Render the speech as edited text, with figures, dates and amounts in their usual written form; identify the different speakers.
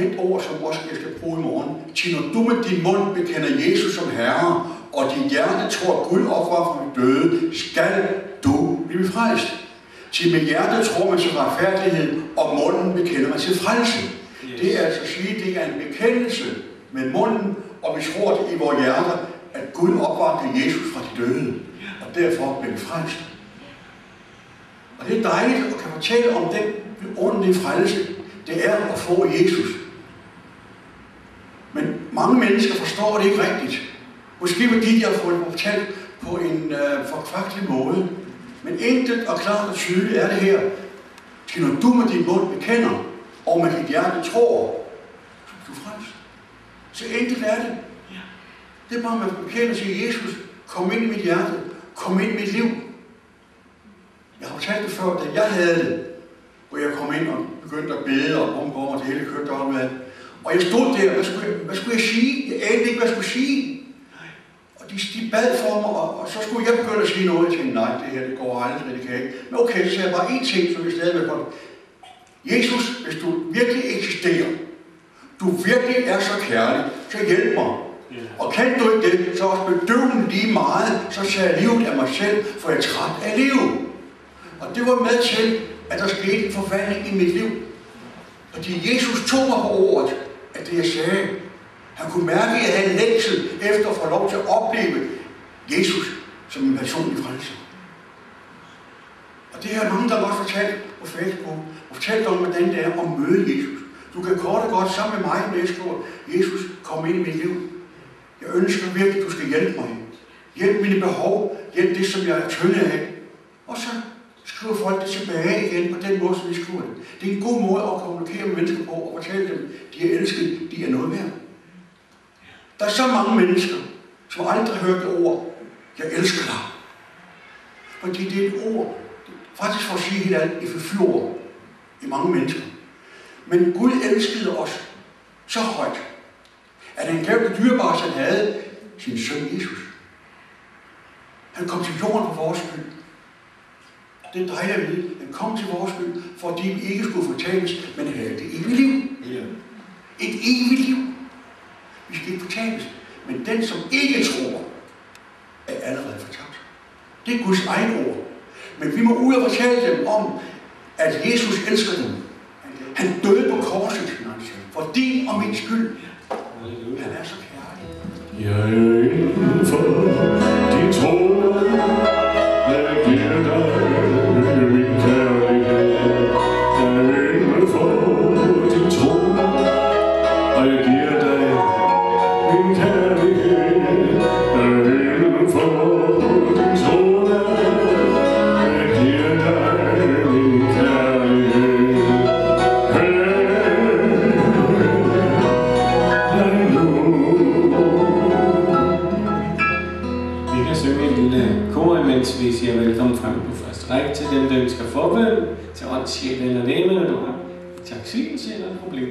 Speaker 1: kendt ord, som også jeg skal bruge i morgen. Til når du med din mund bekender Jesus som Herre, og dit hjerte tror, at Gud opvar fra de døde, skal du blive frelst. Til med hjertet tror man til retfærdighed, og munden bekender man til frelse. Yes. Det er altså at sige, det er en bekendelse med munden, og vi tror det i vores hjerter, at Gud opvagte Jesus fra de døde, og derfor blev vi frelst. Og det er dejligt at kan fortælle om den ordentlige frelse, det er at få Jesus. Men mange mennesker forstår det ikke rigtigt. Måske fordi de har fået det fortalt på en forkvaklet måde. Men enkelt og klart og tydeligt er det her. Til når du med din mund bekender, og med dit hjerte tror, så er du frelst. Så enkelt er det. Det er bare, at man bekender til Jesus. Kom ind i mit hjerte. Kom ind i mit liv. Jeg har fortalt det før, da jeg havde det. Hvor jeg kom ind og begyndte at bede og omgå og det hele kørte op med. Og jeg stod der, hvad skulle jeg sige? Jeg anede ikke, hvad jeg skulle sige. Og de bad for mig, og så skulle jeg begynde at sige noget. Jeg tænkte, nej, det her det går aldrig, det kan jeg ikke. Men okay, så sagde jeg bare én ting, som vi stadigvæk godt. Jesus, hvis du virkelig eksisterer, du virkelig er så kærlig, så hjælp mig. Og kan du ikke det, så også bedøvende lige meget, så tager jeg livet af mig selv, for jeg er træt af livet. Og det var med til, at der skete en forvandling i mit liv. Fordi Jesus tog mig på ordet, at det jeg sagde, han kunne mærke, at jeg havde en længsel efter at få lov til at opleve Jesus som en personlig frelser. Og det har mange, der også fortalt på Facebook, og fortalt om, hvordan det er at møde Jesus. Du kan kort og godt sammen med mig, når jeg skriver, Jesus, kom ind i mit liv. Jeg ønsker virkelig, at du skal hjælpe mig. Hjælp mine behov, hjælp det, som jeg er tynget af. Og så skriver folk det tilbage igen på den måde, som vi skriver det. Det er en god måde at kommunikere med mennesker på og fortælle dem, de er elsket, de er noget værd. Der er så mange mennesker, som aldrig har hørt det ord, jeg elsker dig. Fordi det er et ord, faktisk for at sige helt andet, et forfyrord i mange mennesker. Men Gud elskede os så højt, at han gav det dyrebare, han havde sin søn Jesus. Han kom til jorden på vores skyld. Det er dejligt at vide. Han kom til vores skyld, fordi vi ikke skulle fortabes, men han havde det evige liv. Et evigt liv. Vi skal ikke fortabes. Men den, som ikke tror, er allerede fortabt. Det er Guds egen ord. Men vi må ud og fortælle dem om, at Jesus elsker dem. Han døde på korset for din og min skyld. Han er så kærlig.
Speaker 2: Jeg er inden for din tro. Jeg giver dig min kærlighed. Jeg er inden for din tro. Og jeg giver dig min kærlighed. Jeg er inden for din tro. Jeg giver dig min kærlighed.
Speaker 3: Mens vi siger velkommen frem på første række til dem, der ønsker forbøn, til ånd, sjæl eller læme, når du har taksvigelse eller et problem.